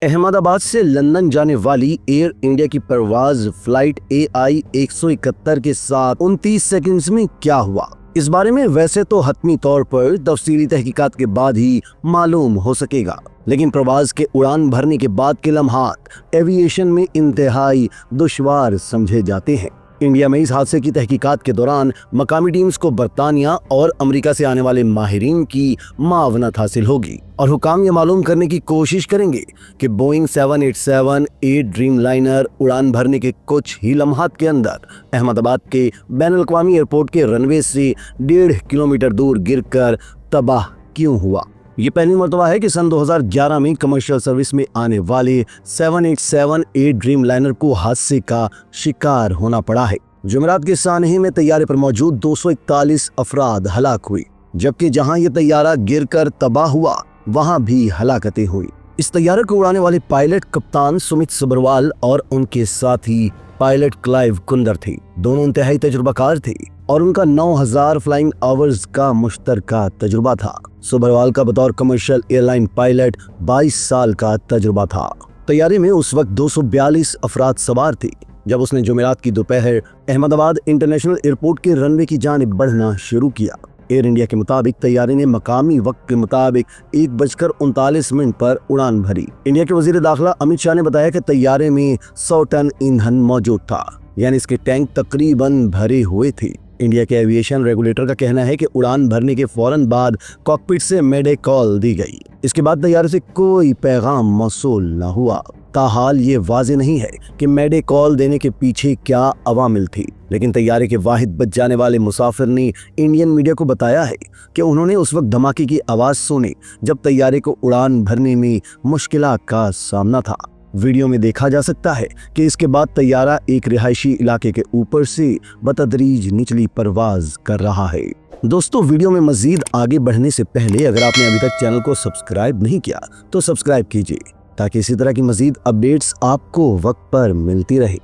अहमदाबाद से लंदन जाने वाली एयर इंडिया की परवाज फ्लाइट AI 171 के साथ 29 सेकंड्स में क्या हुआ, इस बारे में वैसे तो हतमी तौर पर तफसीली तहकीकात के बाद ही मालूम हो सकेगा, लेकिन प्रवाज के उड़ान भरने के बाद के लम्हात एविएशन में इंतहाई दुश्वार समझे जाते हैं। इंडिया में इस हादसे की तहकीकात के दौरान मकामी टीम्स को बरतानिया और अमेरिका से आने वाले माहिरीन की मावनत हासिल होगी और हुकाम ये मालूम करने की कोशिश करेंगे कि बोइंग 787-8 ड्रीम लाइनर उड़ान भरने के कुछ ही लम्हात के अंदर अहमदाबाद के बैनुल-अक़वामी एयरपोर्ट के रनवे से 1.5 किलोमीटर दूर गिरकर तबाह क्यों हुआ। ये पहली मर्तबा है कि सन 2011 में कमर्शियल सर्विस में आने वाले 787-8 ड्रीम लाइनर को हादसे का शिकार होना पड़ा है। जुमेरात के सानहे में तैयारे पर मौजूद 241 अफराद हलाक हुए, जबकि जहां ये तैयारा गिरकर तबाह हुआ वहां भी हलाकतें हुई। इस तैयारे को उड़ाने वाले पायलट कप्तान सुमित सब्रवाल और उनके साथी पायलट क्लाइव कुंदर थे। दोनों इंतहाई तजुर्बाकार थे और उनका 9000 फ्लाइंग आवर्स का मुश्तरका तजुर्बा था। सब्रवाल का बतौर कमर्शियल एयरलाइन पायलट 22 साल का तजुर्बा था। तैयारे में उस वक्त 242 अफराद सवार थे जब उसने जुमेरात की दोपहर अहमदाबाद इंटरनेशनल एयरपोर्ट के रनवे की जानिब बढ़ना शुरू किया। एयर इंडिया के मुताबिक तैयारे ने मकामी वक्त के मुताबिक 1:39 पर उड़ान भरी। इंडिया के वजीर दाखिला अमित शाह ने बताया कि तैयारे में 100 टन ईंधन मौजूद था, यानी इसके टैंक तकरीबन भरे हुए थे। इंडिया के एविएशन रेगुलेटर का कहना है कि उड़ान भरने के फौरन बाद कॉकपिट से मेडे कॉल दी गई। इसके बाद तैयारे से कोई पैगाम मौसूल न हुआ। ताहाल ये वाज़ेह नहीं है कि मेडे कॉल देने के पीछे क्या अवामिल थी, लेकिन तैयारे के वाहिद बच जाने वाले मुसाफिर ने इंडियन मीडिया को बताया है कि उन्होंने उस वक्त धमाके की आवाज़ सुनी जब तैयारे को उड़ान भरने में मुश्किलात का सामना था। वीडियो में देखा जा सकता है कि इसके बाद तैयारा एक रिहायशी इलाके के ऊपर से बतदरीज निचली परवाज कर रहा है। दोस्तों, वीडियो में मजीद आगे बढ़ने से पहले अगर आपने अभी तक चैनल को सब्सक्राइब नहीं किया तो सब्सक्राइब कीजिए ताकि इसी तरह की मजीद अपडेट्स आपको वक्त पर मिलती रहे।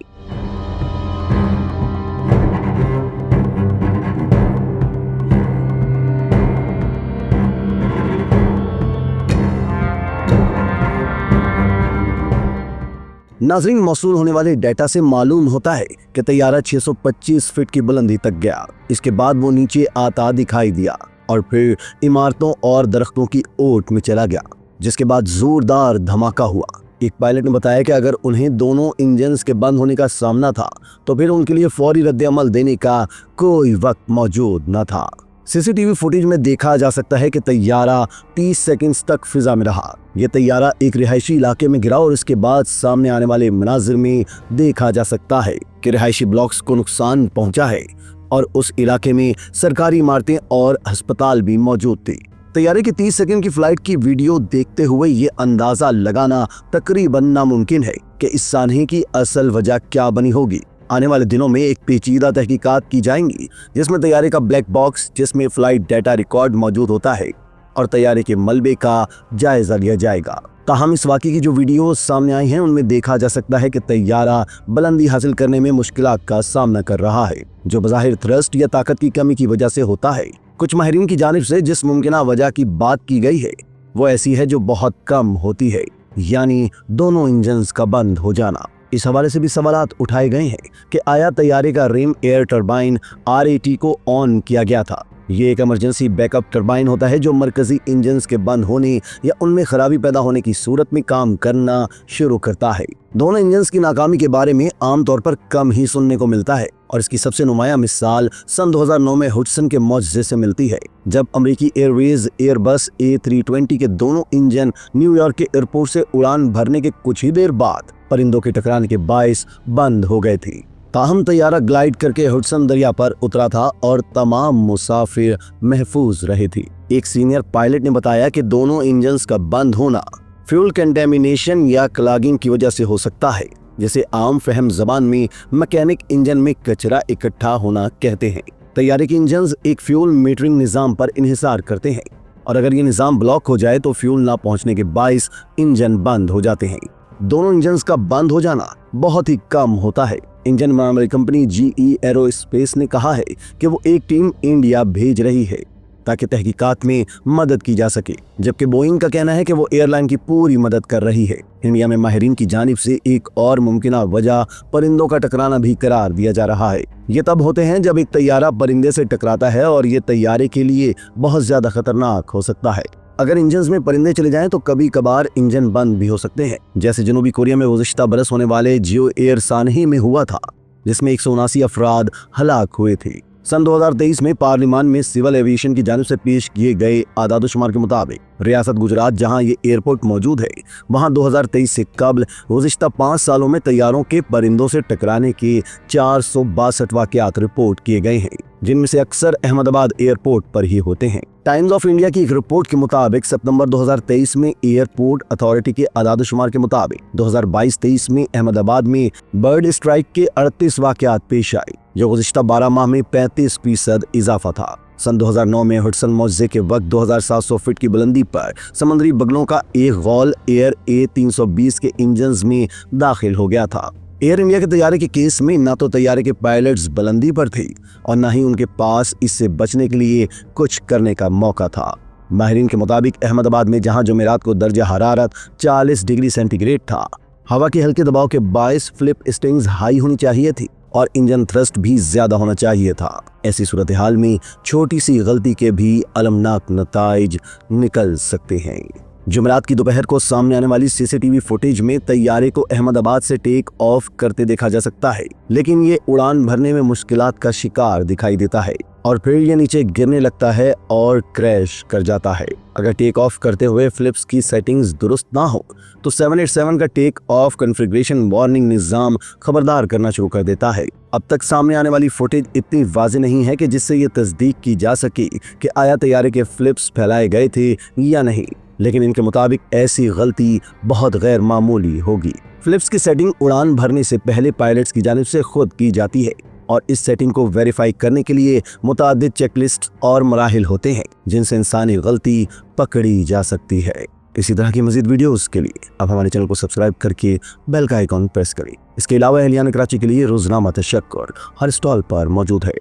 नाज़रीन, मौसूल होने वाले डेटा से मालूम होता है कि तैयारा 625 फीट की बुलंदी तक गया। इसके बाद वो नीचे आता दिखाई दिया और फिर इमारतों और दरख्तों की ओट में चला गया, जिसके बाद जोरदार धमाका हुआ। एक पायलट ने बताया कि अगर उन्हें दोनों इंजन्स के बंद होने का सामना था तो फिर उनके लिए फौरी रद्द-ए-अमल देने का कोई वक्त मौजूद न था। सीसीटीवी फुटेज में देखा जा सकता है कि तैयारा 30 सेकंड्स तक फिजा में रहा। यह तैयारा एक रिहायशी इलाके में गिरा और इसके बाद सामने आने वाले मनाजिर में देखा जा सकता है कि रिहायशी ब्लॉक्स को नुकसान पहुंचा है और उस इलाके में सरकारी इमारतें और अस्पताल भी मौजूद थे। तैयारे की 30 सेकंड की फ्लाइट की वीडियो देखते हुए ये अंदाजा लगाना तकरीबन नामुमकिन है कि इस सानहे की असल वजह क्या बनी होगी। आने वाले दिनों में एक पेचीदा तहकीकात की जाएंगी जिसमें तैयारे का ब्लैक बॉक्स, जिसमें फ्लाइट डाटा रिकॉर्ड मौजूद होता है, और तैयारे के मलबे का जायजा लिया जाएगा। ताहम इस वाक़े की जो वीडियोस सामने आई हैं उनमें देखा जा सकता है कि तैयारा बुलंदी हासिल करने में मुश्किलात का सामना कर रहा है, जो बज़ाहिर थ्रस्ट या ताकत की कमी की वजह से होता है। कुछ माहिरीन की जानिब से जिस मुमकिना वजह की बात की गई है वो ऐसी है जो बहुत कम होती है, यानी दोनों इंजन्स का बंद हो जाना। इस हवाले से भी सवालात उठाए गए हैं कि आया तैयारे का रिम एयर टरबाइन RAT को ऑन किया गया था। ये एक इमरजेंसी बैकअप टरबाइन होता है जो मरकजी इंजन्स के बंद होने या उनमें खराबी पैदा होने की सूरत में काम करना शुरू करता है। दोनों इंजन्स की नाकामी के बारे में आमतौर पर कम ही सुनने को मिलता है और इसकी सबसे नुमाया मिसाल सन 2009 में हुडसन के मौजज़े से मिलती है, जब अमेरिकी एयरवेज एयरबस A320 के दोनों इंजन न्यूयॉर्क के एयरपोर्ट से उड़ान भरने के कुछ ही देर बाद परिंदों के टकराने के बायस बंद हो गए थे। ताहम तैयारा ग्लाइड करके हुडसन दरिया पर उतरा था और तमाम मुसाफिर महफूज रहे थे। एक सीनियर पायलट ने बताया कि दोनों इंजन्स का बंद होना फ्यूल कंटेमिनेशन या क्लॉगिंग की वजह से हो सकता है, जिसे आम फहम जबान में मैकेनिक इंजन में कचरा इकट्ठा होना कहते हैं। तैयारे के इंजन्स एक फ्यूल मीटरिंग निज़ाम पर इन्हिसार करते हैं और अगर ये निज़ाम ब्लॉक हो जाए तो फ्यूल ना पहुंचने के बायस इंजन बंद हो जाते हैं। दोनों इंजन्स का बंद हो जाना बहुत ही कम होता है। इंजन बनाने वाली कंपनी GE एरोस्पेस ने कहा है कि वो एक टीम इंडिया भेज रही है ताकि तहकीकात में मदद की जा सके, जबकि बोइंग का कहना है कि वो एयरलाइन की पूरी मदद कर रही है। इंडिया में माहिरीन की जानिब से एक और मुमकिन वजह परिंदों का टकराना भी करार दिया जा रहा है। ये तब होते हैं जब एक तैयारा परिंदे से टकराता है और ये तैयारे के लिए बहुत ज्यादा खतरनाक हो सकता है। अगर इंजन में परिंदे चले जाएं तो कभी कभार इंजन बंद भी हो सकते हैं, जैसे जनूबी कोरिया में गुज़िश्ता बरस होने वाले जियो एयर सानही में हुआ था, जिसमें 179 अफराद हलाक हुए थे। सन 2023 में पार्लियामान में सिविल एविएशन की जानिब से पेश किए गए आदादोशुमार के मुताबिक रियासत गुजरात, जहां ये एयरपोर्ट मौजूद है, वहां 2023 से कबल गुज़िश्ता 5 सालों में तैयारों के परिंदों से टकराने के 462 वाक़यात रिपोर्ट किए गए हैं, जिनमें से अक्सर अहमदाबाद एयरपोर्ट पर ही होते हैं। टाइम्स ऑफ इंडिया की एक रिपोर्ट के मुताबिक सितंबर 2023 में एयरपोर्ट अथॉरिटी के आदादोशुमार के मुताबिक 2022-23 में अहमदाबाद में बर्ड स्ट्राइक के 38 वाक़यात पेश आए, जो गुज़िश्ता 12 माह में 35% इजाफा था। सन 2009 में हडसन मुआवजे के वक्त 2700 फीट की बुलंदी पर समुद्री बगलों का एक गौल एयर A320 के इंजन में दाखिल हो गया था। एयर इंडिया के तैयारे के केस में ना तो तैयारे के पायलट्स बुलंदी पर थे और ना ही उनके पास इससे बचने के लिए कुछ करने का मौका था। माहिरीन के मुताबिक अहमदाबाद में जहां जुमेरात को दर्जा हरारत 40 डिग्री सेंटीग्रेड था, हवा के हल्के दबाव के बायस फ्लिप स्ट्रिंग्स हाई होनी चाहिए थी और इंजन थ्रस्ट भी ज्यादा होना चाहिए था। ऐसी सूरत हाल में छोटी सी गलती के भी अलमनाक नताइज निकल सकते हैं। जुमेरात की दोपहर को सामने आने वाली सीसीटीवी फुटेज में तैयारे को अहमदाबाद से टेक ऑफ करते देखा जा सकता है, लेकिन ये उड़ान भरने में मुश्किलात का शिकार दिखाई देता है और फिर ये नीचे गिरने लगता है और क्रैश कर जाता है। अगर टेक ऑफ करते हुए फ्लिप्स की सेटिंग्स दुरुस्त ना हो तो 787 का टेक ऑफ कॉन्फ़िगरेशन वार्निंग निज़ाम खबरदार करना शुरू कर देता है। अब तक सामने आने वाली फुटेज इतनी वाज़ेह नहीं है कि जिससे ये तस्दीक की जा सके कि आया तैयारे के फ्लिप्स फैलाए गए थे या नहीं, लेकिन इनके मुताबिक ऐसी गलती बहुत गैर मामूली होगी। फ्लिप्स की सेटिंग उड़ान भरने से पहले पायलट्स की जानिब से खुद की जाती है और इस सेटिंग को वेरीफाई करने के लिए मुतादिद चेकलिस्ट और मराहिल होते हैं, जिनसे इंसानी गलती पकड़ी जा सकती है। इसी तरह की मजीद वीडियोस के लिए आप हमारे चैनल को सब्सक्राइब करके बेल का आइकॉन प्रेस करें। इसके अलावा एहलियान कराची के लिए रोजनामा तशक्कुर हर स्टॉल पर मौजूद है।